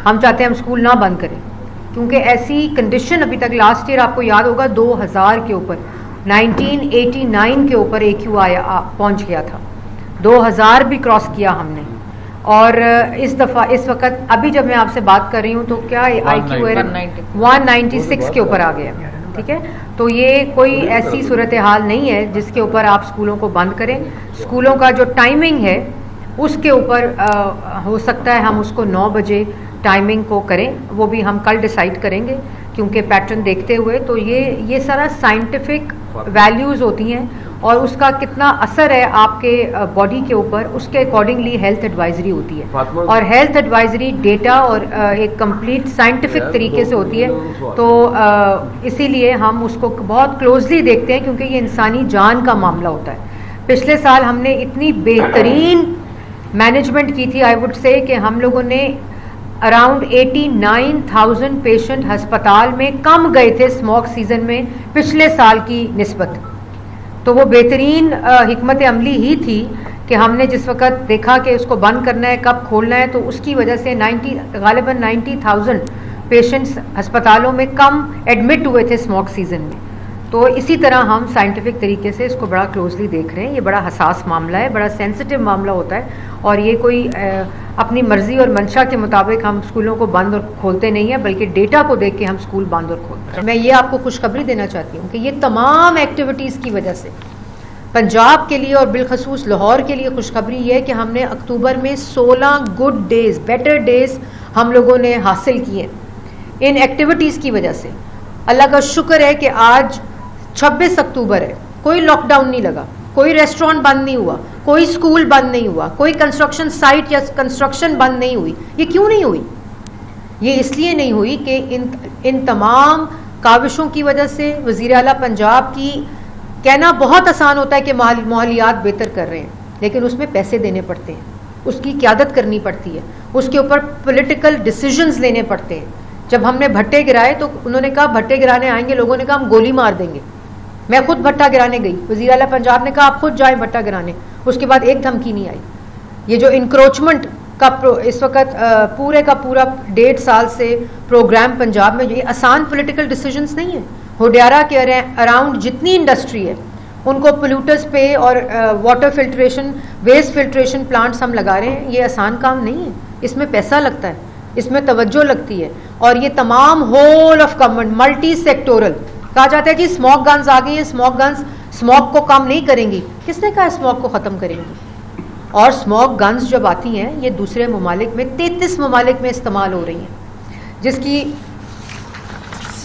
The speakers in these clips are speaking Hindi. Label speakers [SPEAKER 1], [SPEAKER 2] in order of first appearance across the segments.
[SPEAKER 1] हम चाहते हैं हम स्कूल ना बंद करें, क्योंकि ऐसी कंडीशन अभी तक, लास्ट ईयर आपको याद होगा 2000 के ऊपर, 1989 के ऊपर AQI पहुंच गया था, 2000 भी क्रॉस किया हमने। और इस दफ़ा इस वक्त अभी जब मैं आपसे बात कर रही हूँ तो क्या IQ 196 के ऊपर आ गया, ठीक है। तो ये कोई ऐसी सूरत हाल नहीं है जिसके ऊपर आप स्कूलों को बंद करें। स्कूलों का जो टाइमिंग है उसके ऊपर हो सकता है हम उसको 9 बजे टाइमिंग को करें, वो भी हम कल डिसाइड करेंगे, क्योंकि पैटर्न देखते हुए। तो ये सारा साइंटिफिक वैल्यूज़ होती हैं और उसका कितना असर है आपके बॉडी के ऊपर, उसके अकॉर्डिंगली हेल्थ एडवाइजरी होती है। और हेल्थ एडवाइजरी डेटा और एक कंप्लीट साइंटिफिक तरीके से होती है। तो इसीलिए हम उसको बहुत क्लोजली देखते हैं, क्योंकि ये इंसानी जान का मामला होता है। पिछले साल हमने इतनी बेहतरीन मैनेजमेंट की थी, आई वुड से, कि हम लोगों ने अराउंड 89,000 पेशेंट हस्पताल में कम गए थे स्मोक सीजन में पिछले साल की निस्बत। तो वो बेहतरीन हिकमत अमली ही थी कि हमने जिस वक्त देखा कि उसको बंद करना है, कब खोलना है, तो उसकी वजह से गालिबन 90,000 पेशेंट्स अस्पतालों में कम एडमिट हुए थे स्मोक सीजन में। तो इसी तरह हम साइंटिफिक तरीके से इसको बड़ा क्लोजली देख रहे हैं। ये बड़ा हसास मामला है, बड़ा सेंसिटिव मामला होता है, और ये कोई अपनी मर्जी और मंशा के मुताबिक हम स्कूलों को बंद और खोलते नहीं हैं, बल्कि डेटा को देख के हम स्कूल बंद और खोलते हैं। मैं ये आपको खुशखबरी देना चाहती हूँ कि ये तमाम एक्टिविटीज़ की वजह से पंजाब के लिए और बिलखसूस लाहौर के लिए खुशखबरी ये है कि हमने अक्टूबर में 16 गुड डेज, बेटर डेज हम लोगों ने हासिल किए इन एक्टिविटीज़ की वजह से। अल्लाह का शुक्र है कि आज 26 अक्टूबर है, कोई लॉकडाउन नहीं लगा, कोई रेस्टोरेंट बंद नहीं हुआ, कोई स्कूल बंद नहीं हुआ, कोई कंस्ट्रक्शन साइट या कंस्ट्रक्शन बंद नहीं हुई। ये क्यों नहीं हुई? ये इसलिए नहीं हुई कि इन तमाम काविशों की वजह से वज़ीर आला पंजाब की कहना बहुत आसान होता है कि माहौलियात बेहतर कर रहे हैं, लेकिन उसमें पैसे देने पड़ते हैं, उसकी क़यादत करनी पड़ती है, उसके ऊपर पॉलिटिकल डिसीजंस लेने पड़ते हैं। जब हमने भट्टे गिराए तो उन्होंने कहा भट्टे गिराने आएंगे, लोगों ने कहा हम गोली मार देंगे। मैं खुद भट्टा गिराने गई, वज़ीर आला पंजाब ने कहा आप खुद जाएं भट्टा गिराने, उसके बाद एक धमकी नहीं आई। ये जो इंक्रोचमेंट का इस वक्त पूरे का पूरा 1.5 साल से प्रोग्राम पंजाब में, ये आसान पॉलिटिकल डिसीजंस नहीं है। होडियारा के अराउंड जितनी इंडस्ट्री है उनको पोल्यूटर्स पे और water filtration, waste filtration plants हम लगा रहे हैं, ये आसान काम नहीं है। इसमें पैसा लगता है, इसमें तवज्जो लगती है, और ये तमाम whole of government multi sectoral. कहा जाता है जी स्मोक गन्स आ गई हैं, स्मोक गन्स स्मोक को कम नहीं करेंगी। किसने कहा स्मोक को ख़त्म करेंगी? और स्मोक गन्स जब आती हैं ये दूसरे ममालिक में 33 ममालिक में इस्तेमाल हो रही हैं, जिसकी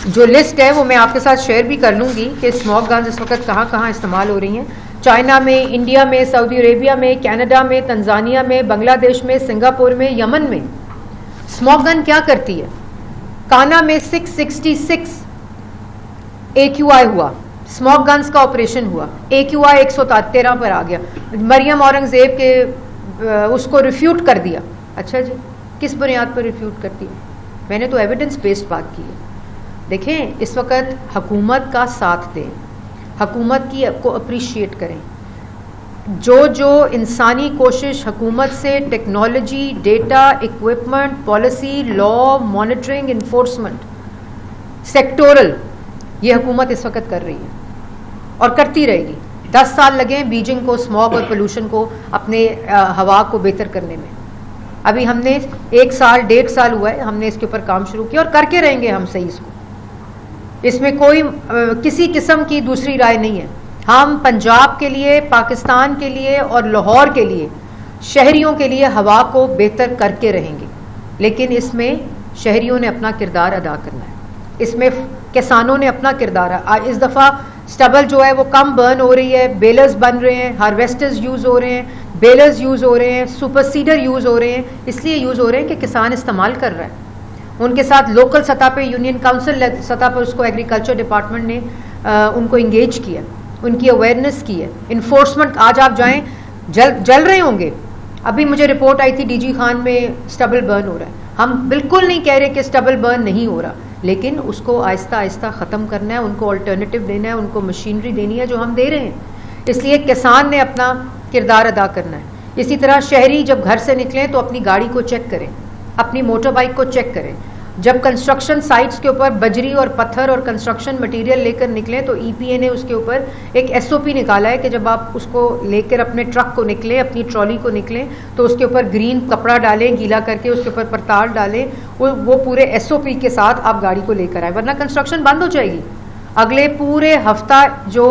[SPEAKER 1] जो लिस्ट है वो मैं आपके साथ शेयर भी कर लूँगी कि स्मोक गन्स इस वक्त कहाँ कहाँ इस्तेमाल हो रही हैं। चाइना में, इंडिया में, सऊदी अरेबिया में, कनाडा में, तंजानिया में, बांग्लादेश में, सिंगापुर में, यमन में। स्मोक गन क्या करती है? काना में 666 AQI हुआ, स्मोक गन्स का ऑपरेशन हुआ, AQI 113 पर आ गया। मरियम औरंगजेब के उसको रिफ्यूट कर दिया। अच्छा जी, किस बुनियाद पर रिफ्यूट करती है? मैंने तो एविडेंस बेस्ड बात की है। देखें, इस वक्त हुकूमत का साथ दें, हुकूमत की को अप्रिशिएट करें। जो इंसानी कोशिश हुकूमत से technology, data, equipment, policy, law, monitoring, enforcement, sectoral, ये हुकूमत इस वक्त कर रही है और करती रहेगी। 10 साल लगे बीजिंग को स्मॉग और पोल्यूशन को अपने हवा को बेहतर करने में। अभी हमने 1 साल 1.5 साल हुआ है, हमने इसके ऊपर काम शुरू किया और करके रहेंगे हम सही इसको। इसमें कोई किसी किस्म की दूसरी राय नहीं है। हम पंजाब के लिए, पाकिस्तान के लिए और लाहौर के लिए, शहरियों के लिए हवा को बेहतर करके रहेंगे, लेकिन इसमें शहरियों ने अपना किरदार अदा करना है, इसमें किसानों ने अपना किरदार। इस दफ़ा स्टबल जो है वो कम बर्न हो रही है, बेलर्स बन रहे हैं, हार्वेस्टर्स यूज़ हो रहे हैं, बेलर्स यूज़ हो रहे हैं, सुपर सीडर यूज़ हो रहे हैं। इसलिए यूज़ हो रहे हैं कि किसान इस्तेमाल कर रहा है। उनके साथ लोकल सतह पे, यूनियन काउंसिल सतह पर उसको एग्रीकल्चर डिपार्टमेंट ने उनको इंगेज किया, उनकी अवेयरनेस की है। इन्फोर्समेंट, आज आप जाएं जल रहे होंगे। अभी मुझे रिपोर्ट आई थी DG खान में स्टबल बर्न हो रहा है। हम बिल्कुल नहीं कह रहे कि स्टबल बर्न नहीं हो रहा, लेकिन उसको आहिस्ता आहिस्ता ख़त्म करना है, उनको अल्टरनेटिव देना है, उनको मशीनरी देनी है जो हम दे रहे हैं। इसलिए किसान ने अपना किरदार अदा करना है। इसी तरह शहरी जब घर से निकलें तो अपनी गाड़ी को चेक करें अपनी मोटर बाइक को चेक करें। जब कंस्ट्रक्शन साइट्स के ऊपर बजरी और पत्थर और कंस्ट्रक्शन मटेरियल लेकर निकले तो ईपीए ने उसके ऊपर एक एसओपी निकाला है कि जब आप उसको लेकर अपने ट्रक को निकलें, अपनी ट्रॉली को निकलें, तो उसके ऊपर ग्रीन कपड़ा डालें, गीला करके उसके ऊपर परताल डालें, वो पूरे एसओपी के साथ आप गाड़ी को लेकर आए, वरना कंस्ट्रक्शन बंद हो जाएगी। अगले पूरे हफ्ता जो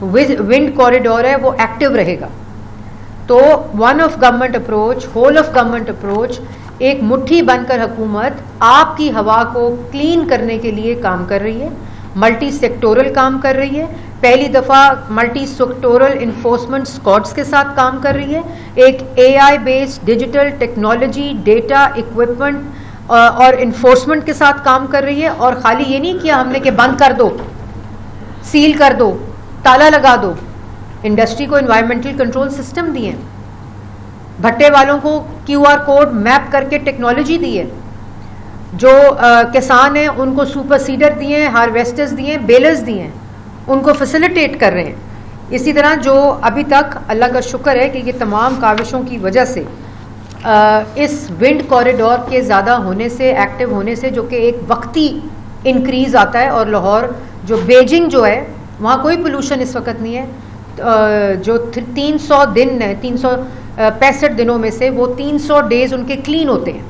[SPEAKER 1] विंड कॉरिडोर है वो एक्टिव रहेगा। तो one of government approach, whole of government approach, एक मुट्ठी बनकर हुकूमत आपकी हवा को क्लीन करने के लिए काम कर रही है, मल्टी सेक्टोरल काम कर रही है। पहली दफ़ा मल्टी सेक्टोरल इन्फोर्समेंट स्क्वाड्स के साथ काम कर रही है, एक AI based digital technology, data, equipment और इन्फोर्समेंट के साथ काम कर रही है। और खाली ये नहीं किया हमने कि बंद कर दो, सील कर दो, ताला लगा दो। इंडस्ट्री को एनवायरमेंटल कंट्रोल सिस्टम दिए, भट्टे वालों को क्यूआर कोड मैप करके टेक्नोलॉजी दी है, जो किसान हैं उनको सुपर सीडर दिए हैं, हार्वेस्टर्स दिए हैं, बेलर्स दिए हैं, उनको फैसिलिटेट कर रहे हैं। इसी तरह जो अभी तक अल्लाह का शुक्र है कि ये तमाम काविशों की वजह से इस विंड कॉरिडोर के ज़्यादा होने से, एक्टिव होने से, जो कि एक वक्ती इंक्रीज़ आता है, और लाहौर जो बेजिंग जो है वहाँ कोई पोल्यूशन इस वक्त नहीं है। जो 300 दिन है, 365 दिनों में से वो 300 डेज उनके क्लीन होते हैं।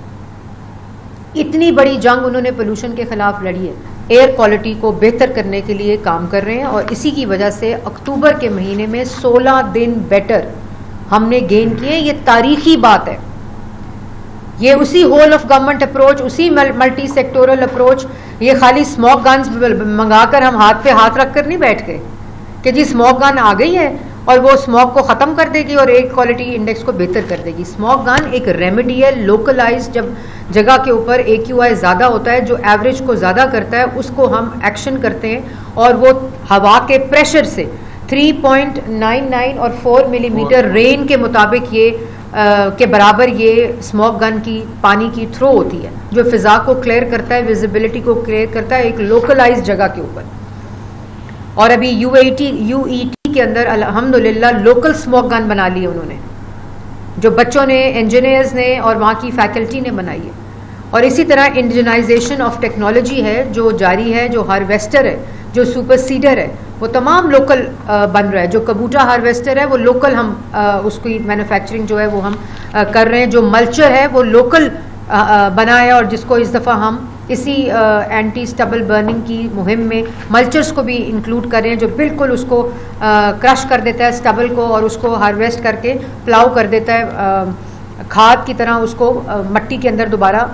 [SPEAKER 1] इतनी बड़ी जंग उन्होंने पोल्यूशन के खिलाफ लड़ी है, एयर क्वालिटी को बेहतर करने के लिए काम कर रहे हैं। और इसी की वजह से अक्टूबर के महीने में 16 दिन बेटर हमने गेन किए। ये तारीखी बात है, ये उसी होल ऑफ गवर्नमेंट अप्रोच, उसी मल्टी सेक्टोरल अप्रोच। ये खाली स्मोक गन्स मंगाकर हम हाथ पे हाथ रख कर नहीं बैठ गए कि जी स्मोक गन आ गई है और वो स्मोक को ख़त्म कर देगी और एयर क्वालिटी इंडेक्स को बेहतर कर देगी। स्मोक गन एक रेमेडी है, लोकलाइज। जब जगह के ऊपर AQI ज़्यादा होता है, जो एवरेज को ज़्यादा करता है, उसको हम एक्शन करते हैं और वो हवा के प्रेशर से 3.99 और 4 मिलीमीटर रेन के मुताबिक ये के बराबर ये स्मोक गन की पानी की थ्रो होती है, जो फ़िज़ा को क्लियर करता है, विजिबिलिटी को क्लियर करता है एक लोकलाइज जगह के ऊपर। और अभी UET के अंदर अल्हम्दुलिल्लाह लोकल स्मोक गन बना ली है उन्होंने, जो बच्चों ने, इंजीनियर्स ने और वहाँ की फैकल्टी ने बनाई है। और इसी तरह इंडिजनाइजेशन ऑफ टेक्नोलॉजी है जो जारी है, जो हार्वेस्टर है, जो सुपर सीडर है, वो तमाम लोकल बन रहा है। जो कबूटा हार्वेस्टर है वो लोकल हम उसकी मैन्युफैक्चरिंग जो है वो हम कर रहे हैं। जो मल्चर है वो लोकल बना है, और जिसको इस दफ़ा हम इसी एंटी स्टबल बर्निंग की मुहिम में मल्चर्स को भी इंक्लूड कर रहे हैं, जो बिल्कुल उसको क्रश कर देता है स्टबल को और उसको हार्वेस्ट करके प्लाउ कर देता है, खाद की तरह उसको मट्टी के अंदर दोबारा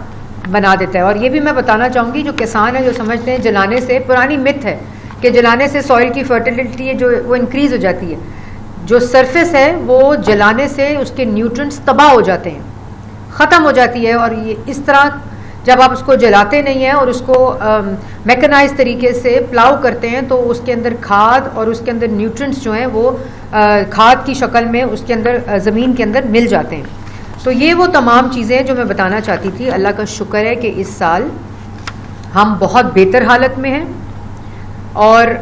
[SPEAKER 1] बना देता है। और ये भी मैं बताना चाहूँगी, जो किसान है जो समझते हैं जलाने से, पुरानी मिथ है कि जलाने से सॉइल की फर्टिलिटी है जो वो इंक्रीज़ हो जाती है। जो सरफेस है वो जलाने से उसके न्यूट्रिएंट्स तबाह हो जाते हैं, ख़त्म हो जाती है। और ये इस तरह जब आप उसको जलाते नहीं हैं और उसको मैकेनाइज तरीके से प्लाउ करते हैं तो उसके अंदर खाद और उसके अंदर न्यूट्रिएंट्स जो हैं वो खाद की शक्ल में उसके अंदर ज़मीन के अंदर मिल जाते हैं। तो ये वो तमाम चीज़ें जो मैं बताना चाहती थी। अल्लाह का शुक्र है कि इस साल हम बहुत बेहतर हालत में हैं। और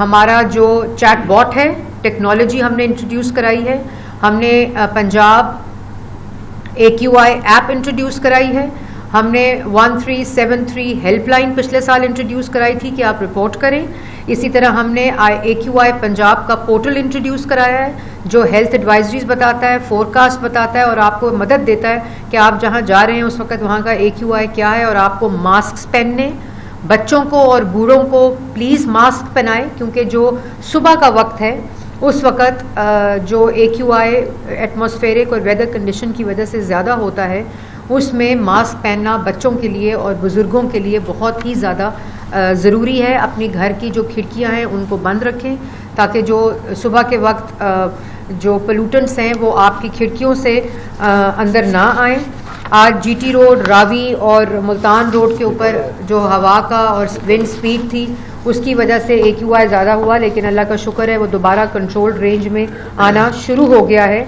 [SPEAKER 1] हमारा जो चैट बॉट है, टेक्नोलॉजी हमने इंट्रोड्यूस कराई है, हमने पंजाब AQI ऐप इंट्रोड्यूस कराई है, हमने 1373 हेल्पलाइन पिछले साल इंट्रोड्यूस कराई थी कि आप रिपोर्ट करें। इसी तरह हमने AQI पंजाब का पोर्टल इंट्रोड्यूस कराया है जो हेल्थ एडवाइजरीज बताता है, फोरकास्ट बताता है और आपको मदद देता है कि आप जहां जा रहे हैं उस वक्त वहां का AQI क्या है। और आपको मास्क पहनने, बच्चों को और बूढ़ों को प्लीज़ मास्क पहनाएं, क्योंकि जो सुबह का वक्त है उस वक़्त जो AQI एटमॉस्फेरिक और वेदर कंडीशन की वजह से ज़्यादा होता है, उसमें मास्क पहनना बच्चों के लिए और बुज़ुर्गों के लिए बहुत ही ज़्यादा ज़रूरी है। अपनी घर की जो खिड़कियां हैं उनको बंद रखें ताकि जो सुबह के वक्त जो पोल्यूटेंट्स हैं वो आपकी खिड़कियों से अंदर ना आएँ। आज GT रोड, रावी और मुल्तान रोड के ऊपर जो हवा का और विंड स्पीड थी उसकी वजह से AQI ज़्यादा हुआ, लेकिन अल्लाह का शुक्र है वो दोबारा कंट्रोल्ड रेंज में आना शुरू हो गया है।